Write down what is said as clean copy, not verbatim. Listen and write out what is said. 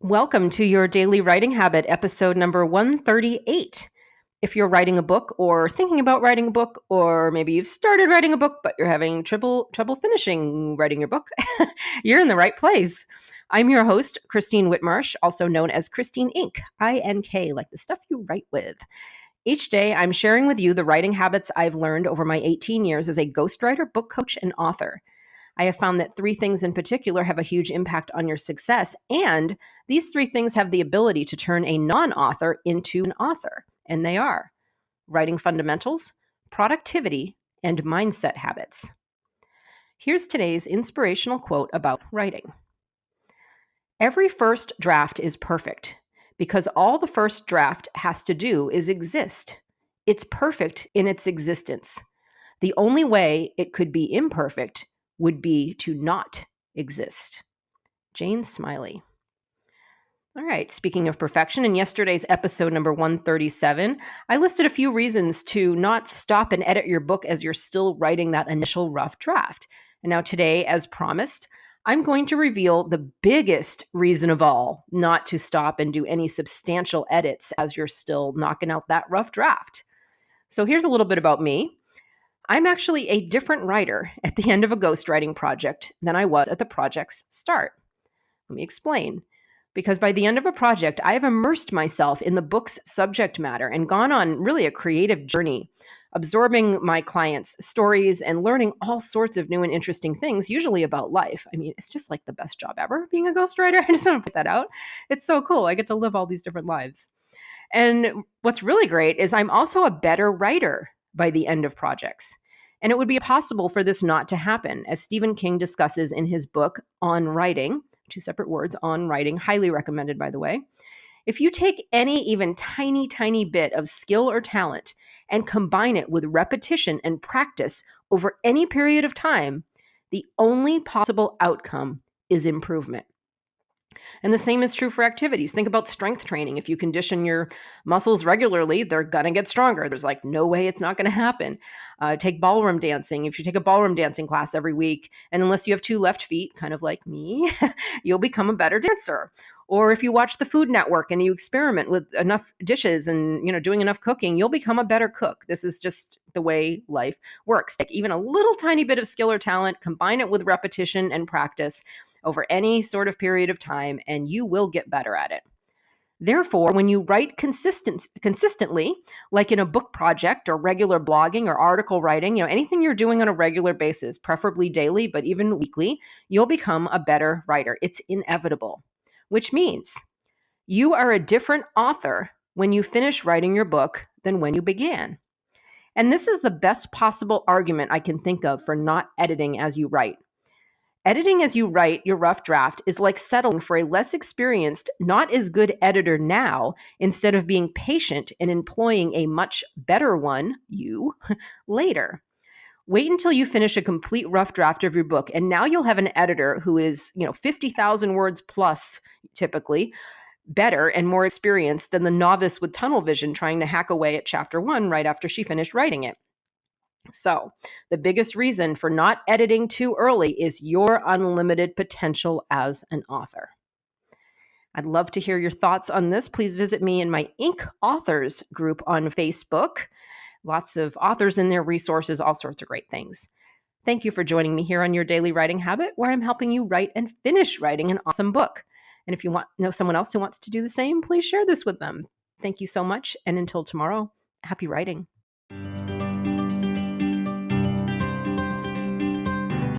Welcome to your Daily Writing Habit, episode number 138. If you're writing a book or thinking about writing a book, or maybe you've started writing a book, but you're having trouble finishing writing your book, you're in the right place. I'm your host, Christine Whitmarsh, also known as Christine Inc., I-N-K, like the stuff you write with. Each day, I'm sharing with you the writing habits I've learned over my 18 years as a ghostwriter, book coach, and author. I have found that 3 things in particular have a huge impact on your success, and these 3 things have the ability to turn a non-author into an author, and they are writing fundamentals, productivity, and mindset habits. Here's today's inspirational quote about writing. Every first draft is perfect because all the first draft has to do is exist. It's perfect in its existence. The only way it could be imperfect would be to not exist. Jane Smiley. All right, speaking of perfection, in yesterday's episode number 137, I listed a few reasons to not stop and edit your book as you're still writing that initial rough draft. And now today, as promised, I'm going to reveal the biggest reason of all not to stop and do any substantial edits as you're still knocking out that rough draft. So here's a little bit about me. I'm actually a different writer at the end of a ghostwriting project than I was at the project's start. Let me explain. Because by the end of a project, I have immersed myself in the book's subject matter and gone on really a creative journey, absorbing my clients' stories and learning all sorts of new and interesting things, usually about life. I mean, it's just like the best job ever, being a ghostwriter. I just want to put that out. It's so cool. I get to live all these different lives. And what's really great is I'm also a better writer by the end of projects. And it would be possible for this not to happen, as Stephen King discusses in his book, On Writing, 2 separate words, On Writing, highly recommended, by the way. If you take any even tiny bit of skill or talent and combine it with repetition and practice over any period of time, the only possible outcome is improvement. And the same is true for activities. Think about strength training. If you condition your muscles regularly, they're going to get stronger. There's like no way it's not going to happen. Take ballroom dancing. If you take a ballroom dancing class every week, and unless you have 2 left feet, kind of like me, you'll become a better dancer. Or if you watch the Food Network and you experiment with enough dishes and, doing enough cooking, you'll become a better cook. This is just the way life works. Take even a little tiny bit of skill or talent, combine it with repetition and practice over any sort of period of time, and you will get better at it. Therefore, when you write consistently, like in a book project or regular blogging or article writing, anything you're doing on a regular basis, preferably daily, but even weekly, you'll become a better writer. It's inevitable, which means you are a different author when you finish writing your book than when you began. And this is the best possible argument I can think of for not editing as you write. Editing as you write your rough draft is like settling for a less experienced, not as good editor now, instead of being patient and employing a much better one, you, later. Wait until you finish a complete rough draft of your book, and now you'll have an editor who is, 50,000 words plus, typically, better and more experienced than the novice with tunnel vision trying to hack away at chapter 1 right after she finished writing it. So, the biggest reason for not editing too early is your unlimited potential as an author. I'd love to hear your thoughts on this. Please visit me in my Inc. Authors group on Facebook. Lots of authors in there, resources, all sorts of great things. Thank you for joining me here on Your Daily Writing Habit, where I'm helping you write and finish writing an awesome book. And if you know someone else who wants to do the same, please share this with them. Thank you so much. And until tomorrow, happy writing.